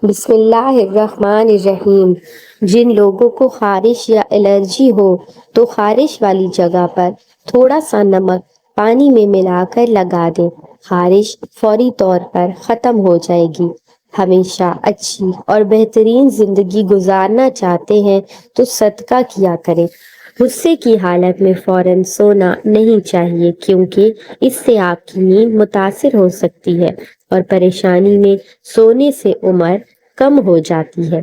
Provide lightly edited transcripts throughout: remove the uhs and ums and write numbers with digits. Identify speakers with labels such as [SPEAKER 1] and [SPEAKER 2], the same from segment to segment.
[SPEAKER 1] بسم اللہ الرحمن الرحیم۔ جن لوگوں کو خارش یا الرجی ہو تو خارش والی جگہ پر تھوڑا سا نمک پانی میں ملا کر لگا دیں، خارش فوری طور پر ختم ہو جائے گی۔ ہمیشہ اچھی اور بہترین زندگی گزارنا چاہتے ہیں تو صدقہ کیا کریں۔ غصے کی حالت میں فوراً سونا نہیں چاہیے، کیونکہ اس سے آپ کی نیند متاثر ہو سکتی ہے اور پریشانی میں سونے سے عمر کم ہو جاتی ہے۔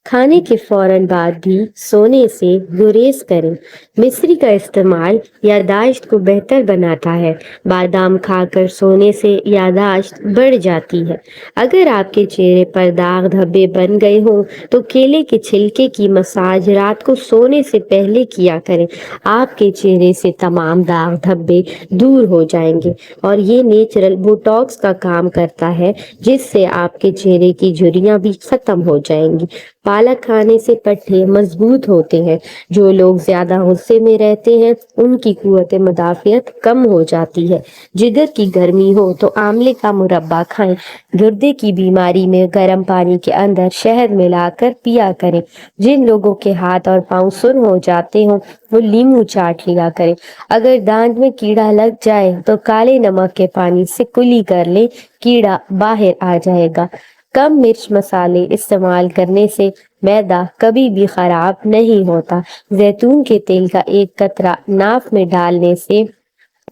[SPEAKER 1] کھانے کے فوراً بعد بھی سونے سے گریز کریں۔ مصری کا استعمال یادداشت کو بہتر بناتا ہے۔ بادام کھا کر سونے سے یادداشت بڑھ جاتی ہے۔ اگر آپ کے چہرے پر داغ دھبے بن گئے ہوں تو کیلے کے چھلکے کی مساج رات کو سونے سے پہلے کیا کریں۔ آپ کے چہرے سے تمام داغ دھبے دور ہو جائیں گے اور یہ نیچرل بوٹاکس کا کام کرتا ہے، جس سے آپ کے چہرے کی جھریاں بھی ختم ہو جائیں گی۔ پالک کھانے سے پٹھے مضبوط ہوتے ہیں۔ جو لوگ زیادہ غصے میں رہتے ہیں ان کی قوت مدافعت کم ہو جاتی ہے۔ جگر کی گرمی ہو تو آملے کا مربع کھائیں۔ گردے کی بیماری میں گرم پانی کے اندر شہد ملا کر پیا کریں۔ جن لوگوں کے ہاتھ اور پاؤں سرخ ہو جاتے ہوں وہ لیموں چاٹ لیا کریں۔ اگر دانت میں کیڑا لگ جائے تو کالے نمک کے پانی سے کلی کر لیں، کیڑا باہر آ جائے گا۔ کم مرچ مسالے استعمال کرنے سے معدہ کبھی بھی خراب نہیں ہوتا۔ زیتون کے تیل کا ایک قطرہ ناف میں ڈالنے سے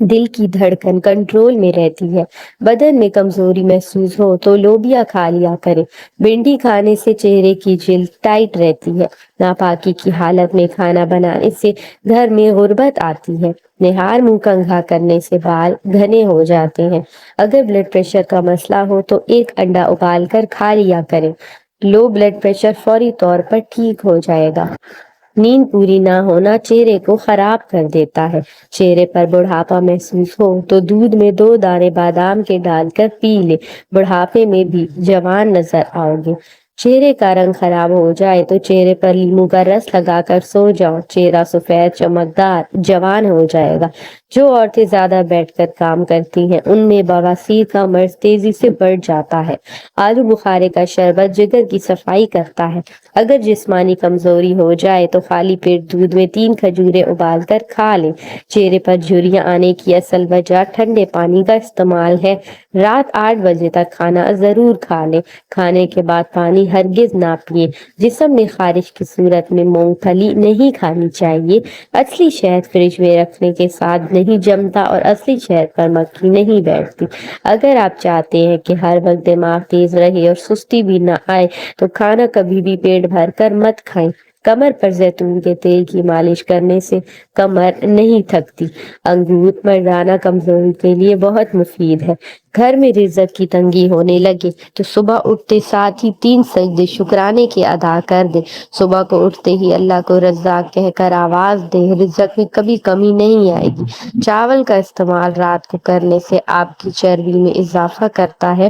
[SPEAKER 1] دل کی دھڑکن کنٹرول میں رہتی ہے۔ بدن میں کمزوری محسوس ہو تو لوبیا کھا لیا کریں۔ بھنڈی کھانے سے چہرے کی جلد ٹائٹ رہتی ہے۔ ناپاکی کی حالت میں کھانا بنانے سے گھر میں غربت آتی ہے۔ نہار منہ کنگھا کرنے سے بال گھنے ہو جاتے ہیں۔ اگر بلڈ پریشر کا مسئلہ ہو تو ایک انڈا ابال کر کھا لیا کریں۔ لو بلڈ پریشر فوری طور پر ٹھیک ہو جائے گا۔ نیند پوری نہ ہونا چہرے کو خراب کر دیتا ہے۔ چہرے پر بڑھاپا محسوس ہو تو دودھ میں 2 دانے بادام کے ڈال کر پی لے، بڑھاپے میں بھی جوان نظر آؤ گے۔ چہرے کا رنگ خراب ہو جائے تو چہرے پر لیموں کا رس لگا کر سو جاؤ، چہرہ سفید چمکدار جوان ہو جائے گا۔ جو عورتیں زیادہ بیٹھ کر کام کرتی ہیں ان میں بواسیر کا مرض تیزی سے بڑھ جاتا ہے۔ آلو بخارے کا شربت جگر کی صفائی کرتا ہے۔ اگر جسمانی کمزوری ہو جائے تو خالی پیٹ دودھ میں 3 کھجوریں ابال کر کھا لیں۔ چہرے پر جھریاں آنے کی اصل وجہ ٹھنڈے پانی کا استعمال ہے۔ رات 8 بجے تک کھانا ضرور کھا لیں۔ کھانے کے بعد پانی ہرگز نہ پئیں۔ جسم میں خارش کی صورت میں مونگ پھلی نہیں کھانی چاہیے۔ اصلی شہد فریج میں رکھنے کے ساتھ نہیں جمتا اور اصلی شہد پر مکھی نہیں بیٹھتی۔ اگر آپ چاہتے ہیں کہ ہر وقت دماغ تیز رہے اور سستی بھی نہ آئے تو کھانا کبھی بھی پیٹ بھر کر مت کھائیں۔ کمر پر زیتون کے تیل کی مالش کرنے سے کمر نہیں تھکتی۔ انگور مردانہ کمزوری کے لیے بہت مفید ہے۔ گھر میں رزق کی تنگی ہونے لگے تو صبح اٹھتے ساتھ ہی 3 سجدے شکرانے کے ادا کر دیں۔ صبح کو اٹھتے ہی اللہ کو رزاق کہہ کر آواز دیں، رزق میں کبھی کمی نہیں آئے گی۔ چاول کا استعمال رات کو کرنے سے آپ کی چربی میں اضافہ کرتا ہے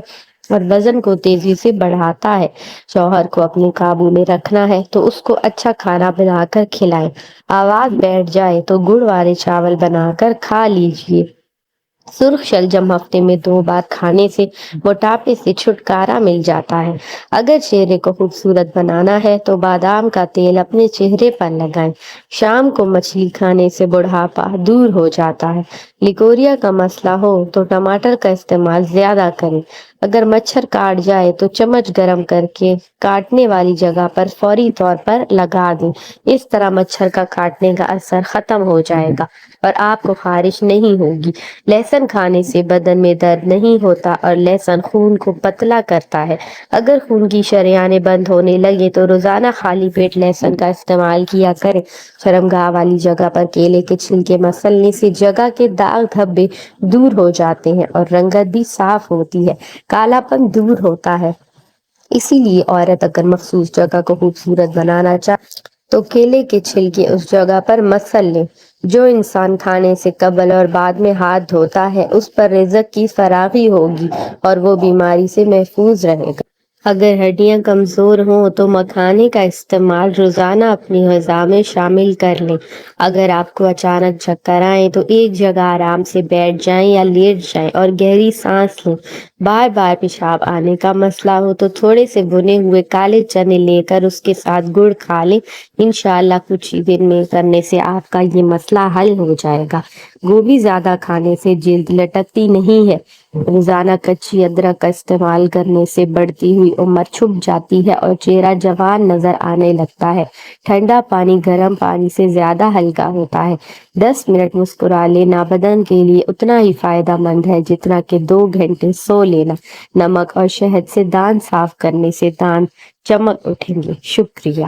[SPEAKER 1] اور وزن کو تیزی سے بڑھاتا ہے۔ شوہر کو اپنے قابو میں رکھنا ہے تو اس کو اچھا کھانا بنا کر کھلائیں۔ آواز بیٹھ جائے تو گڑ والے چاول بنا کر کھا لیجیے۔ سرخ شلجم ہفتے میں 2 بار کھانے سے موٹاپے سے چھٹکارا مل جاتا ہے۔ اگر چہرے کو خوبصورت بنانا ہے تو بادام کا تیل اپنے چہرے پر لگائیں۔ شام کو مچھلی کھانے سے بڑھاپا دور ہو جاتا ہے۔ لیکوریا کا مسئلہ ہو تو ٹماٹر کا استعمال زیادہ کریں۔ اگر مچھر کاٹ جائے تو چمچ گرم کر کے کاٹنے والی جگہ پر فوری طور پر لگا دیں۔ اس طرح مچھر کا کاٹنے کا اثر ختم ہو جائے گا اور آپ کو خارش نہیں ہوگی۔ لہسن کھانے سے بدن میں درد نہیں ہوتا اور لہسن خون کو پتلا کرتا ہے۔ اگر خون کی شریانیں بند ہونے لگے تو روزانہ خالی پیٹ لہسن کا استعمال کیا کریں۔ شرمگاہ والی جگہ پر کیلے کے چھلکے مسلنے سے جگہ کے داغ دھبے دور ہو جاتے ہیں اور رنگت بھی صاف ہوتی ہے، کالا پن دور ہوتا ہے۔ اسی لیے عورت اگر مخصوص جگہ کو خوبصورت بنانا چاہے تو کیلے کے چھلکے اس جگہ پر مسل لیں۔ جو انسان کھانے سے قبل اور بعد میں ہاتھ دھوتا ہے اس پر رزق کی فراخی ہوگی اور وہ بیماری سے محفوظ رہے گا۔ اگر ہڈیاں کمزور ہوں تو مکھانے کا استعمال روزانہ اپنی غذا میں شامل کر لیں۔ اگر آپ کو اچانک چکر آئیں تو ایک جگہ آرام سے بیٹھ جائیں یا لیٹ جائیں اور گہری سانس لیں۔ بار بار پیشاب آنے کا مسئلہ ہو تو تھوڑے سے بھنے ہوئے کالے چنے لے کر اس کے ساتھ گڑ کھا لیں۔ انشاءاللہ کچھ ہی دن میں کرنے سے آپ کا یہ مسئلہ حل ہو جائے گا۔ گوبھی زیادہ کھانے سے جلد لٹکتی نہیں ہے۔ روزانہ کچی ادرک کا استعمال کرنے سے بڑھتی ہوئی عمر چھپ جاتی ہے اور چہرہ جوان نظر آنے لگتا ہے۔ ٹھنڈا پانی گرم پانی سے زیادہ ہلکا ہوتا ہے۔ 10 منٹ مسکرا لینا بدن کے لیے اتنا ہی فائدہ مند ہے جتنا کہ 2 گھنٹے سو لینا۔ نمک اور شہد سے دانت صاف کرنے سے دانت چمک اٹھیں گے۔ شکریہ۔